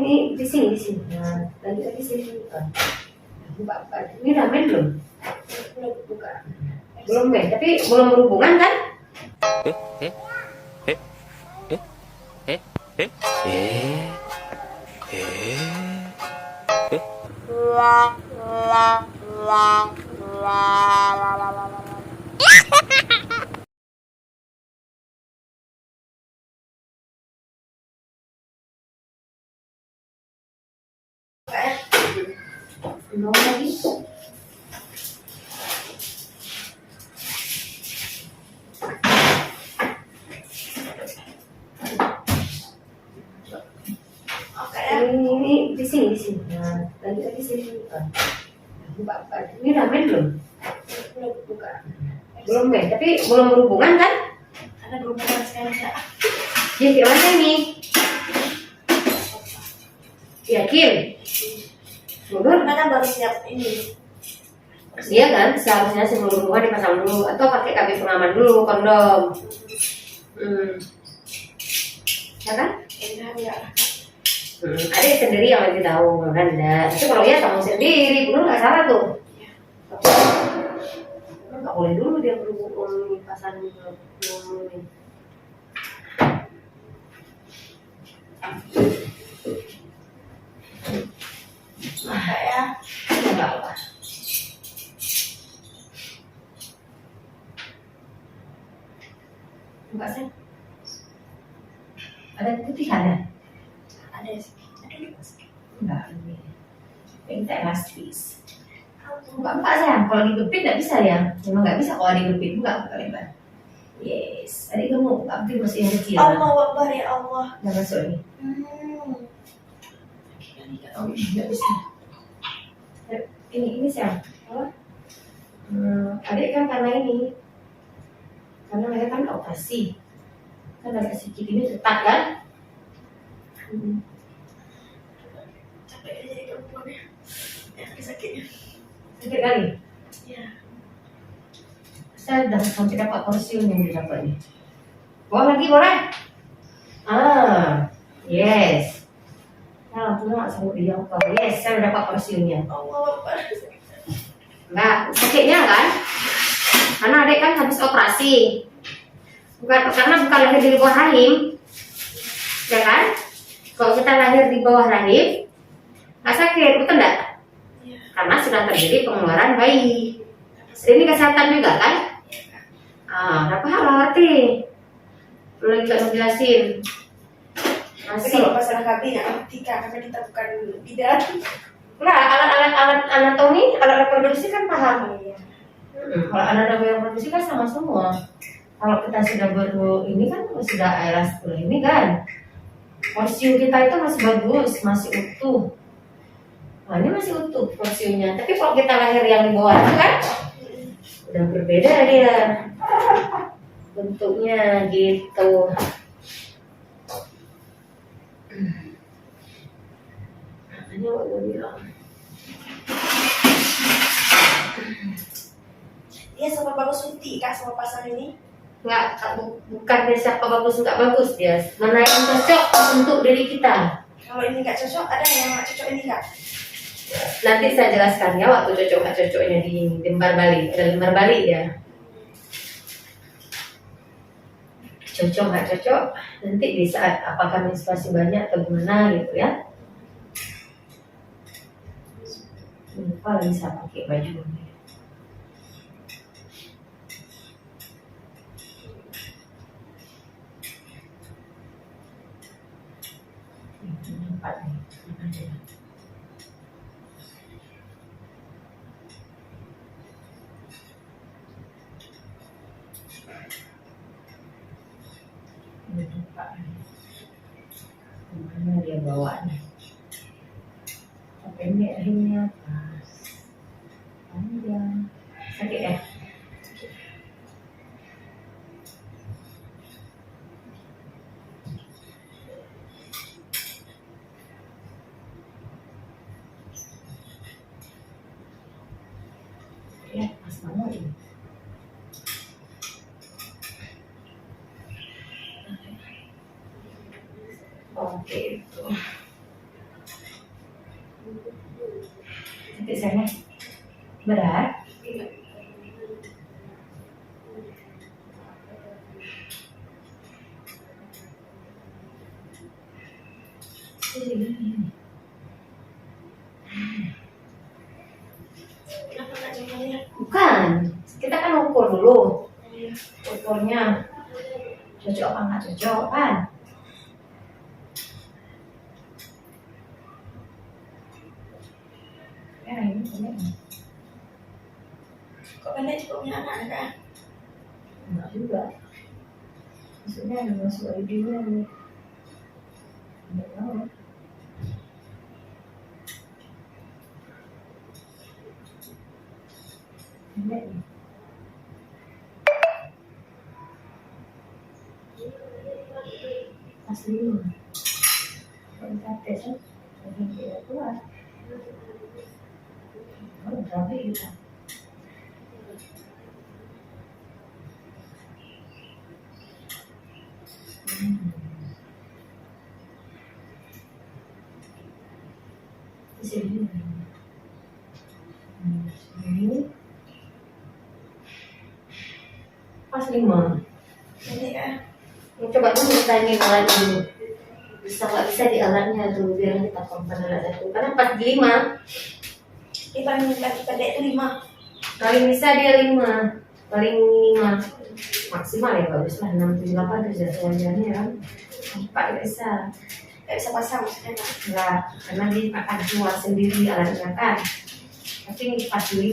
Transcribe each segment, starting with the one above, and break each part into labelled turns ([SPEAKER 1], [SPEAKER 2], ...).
[SPEAKER 1] ini di sini. Nah, tadi sini. Buka. Ini ramen belum? Belum buka. Belum ya, tapi belum berhubungan kan? Belum lagi. Ini di sini. Nah, tadi sini. Buka. Ini ramen belum? Belum buka. Belum ya, tapi belum berhubungan kan?
[SPEAKER 2] Ada berhubungan sekali enggak?
[SPEAKER 1] Jadi mana nih? Yakin? Mundur?
[SPEAKER 2] Karena baru siap ini.
[SPEAKER 1] Iya kan, seharusnya sebelum berhubungan dipasang dulu atau pakai KB pengaman dulu, kondom. Ya kan?
[SPEAKER 2] Enggak.
[SPEAKER 1] Ada sendiri yang lebih tahu, kan enggak. Tapi kalau ya kamu sendiri, bener nggak salah tuh. Nggak boleh dulu dia berhubungan pasang dulu nih.
[SPEAKER 2] Enggak ya?
[SPEAKER 1] Enggak apa. Enggak sih. Ada putih ada?
[SPEAKER 2] Ada sih.
[SPEAKER 1] Enggak ini. Minta elastis. Enggak sayang. Kalau digepit nggak bisa ya. Memang nggak bisa kalau digepit. Enggak lebar. Yes. Tadi kamu tapi masih yang kecil.
[SPEAKER 2] Allah Akbar ya Allah.
[SPEAKER 1] Nggak masuk ini. Oh, nggak bisa. Ini siapa? Apa? Adik kan karena ini. Karena mereka kan operasi. Kan agak sedikit ini ketat kan?
[SPEAKER 2] Capek aja jadi perempuan ya. Sakitnya.
[SPEAKER 1] Sakit kali?
[SPEAKER 2] Iya.
[SPEAKER 1] Saya udah sampai dapat porsiun yang didapat nih. Bawa lagi boleh? Yes. Nah, aku nggak sanggup dijangkau. Yes, saya udah dapat porsiunnya.
[SPEAKER 2] Allah Akbar.
[SPEAKER 1] Enggak, sakitnya kan? Karena adik kan habis operasi. Karena bukan lahir di bawah rahim. Ya kan? Kalau kita lahir di bawah rahim, nggak sakit, betul enggak?
[SPEAKER 2] Iya.
[SPEAKER 1] Karena sudah terjadi pengeluaran bayi. Ini kesehatan juga kan? Berapa hal ngerti? Perlu juga ngejelasin.
[SPEAKER 2] Tapi kalau masalah KB nggak ngerti Kak, karena kita bukan bidan.
[SPEAKER 1] Enggak, alat anatomi, alat reproduksi kan paham.
[SPEAKER 2] Iya.
[SPEAKER 1] Kalau alat reproduksi kan sama semua. Kalau kita sudah ini kan sudah elastis ini kan. Porsium kita itu masih bagus, masih utuh. Nah, ini masih utuh porsiumnya. Tapi kalau kita lahir yang di bawah itu kan udah berbeda dia bentuknya gitu. Ini udah bilang.
[SPEAKER 2] Dia sama bagus Suti Kak sama pasang ini.
[SPEAKER 1] Bukan dia siapa bagus nggak bagus dia. Mana yang cocok untuk diri kita.
[SPEAKER 2] Kalau ini nggak cocok, ada yang nggak cocok ini Kak?
[SPEAKER 1] Nanti saya jelaskan ya waktu cocok nggak cocoknya di lembar balik. Ada lembar balik ya. Cocok nggak cocok nanti di saat apakah menstruasi banyak atau gimana gitu ya. Lupa lagi saya pakai baju ini. Mana dia bawa nih? Pendek akhirnya pas panjang sakit ya? Ya pas banget ini. Oke itu. Titik sana berat.
[SPEAKER 2] Kenapa nggak coba?
[SPEAKER 1] Bukan, kita kan ukur dulu. Ukurnya cocok apa nggak cocok kan? Ya ini pendek.
[SPEAKER 2] Kok pendek juga punya anak kan?
[SPEAKER 1] Enggak juga. Maksudnya ada masuk ID-nya nih. Enggak tahu. Pendek nih. Asli. Kalau kita tes kan, mungkin tidak keluar. Oh, berapa kita? Di sini. Ini pas 5.
[SPEAKER 2] Pendek kan?
[SPEAKER 1] Coba dulu tanya alat dulu. Bisa nggak bisa di alatnya dulu biar kita compare alatnya dulu. Karena pas 5
[SPEAKER 2] Dia paling lagi pendek itu 5.
[SPEAKER 1] paling bisa dia 5 paling minimal maksimal ya bagus lah 6 7 8 kerja sewajarnya kan 4 bisa
[SPEAKER 2] Nggak bisa pasang maksudnya kan?
[SPEAKER 1] enggak karena dia akan keluar sendiri alatnya kan tapi pas 5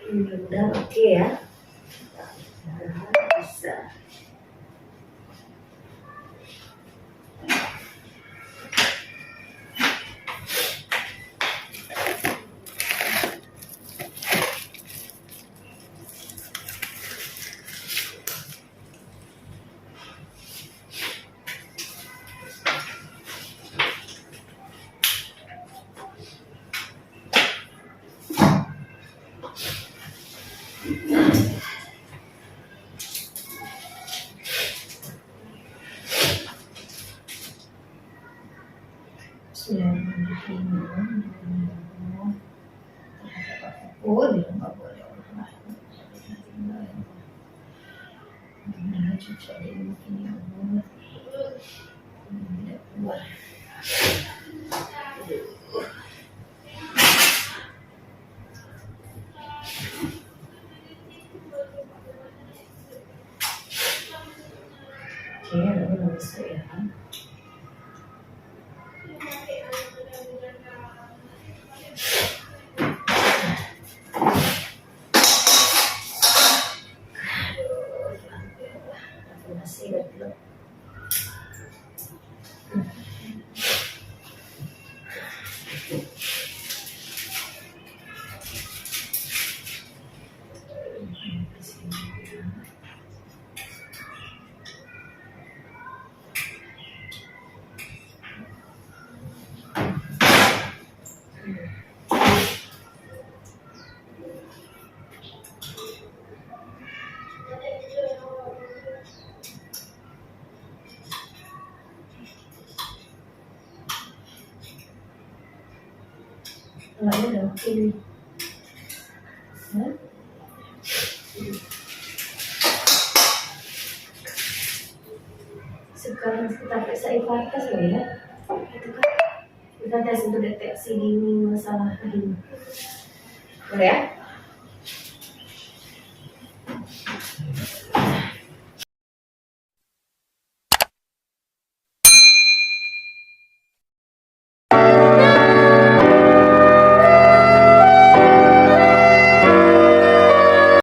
[SPEAKER 1] mudah-mudahan oke ya bisa oh dia nggak boleh nah cucu dia mungkin ya Allah tidak keluar oke lalu masuk ya masih belum Enggak udah oke nih. Hah? Sekarang kita periksa imunitas loh ya. Itu kan kita tes untuk deteksi dini masalah ini. Boleh ya?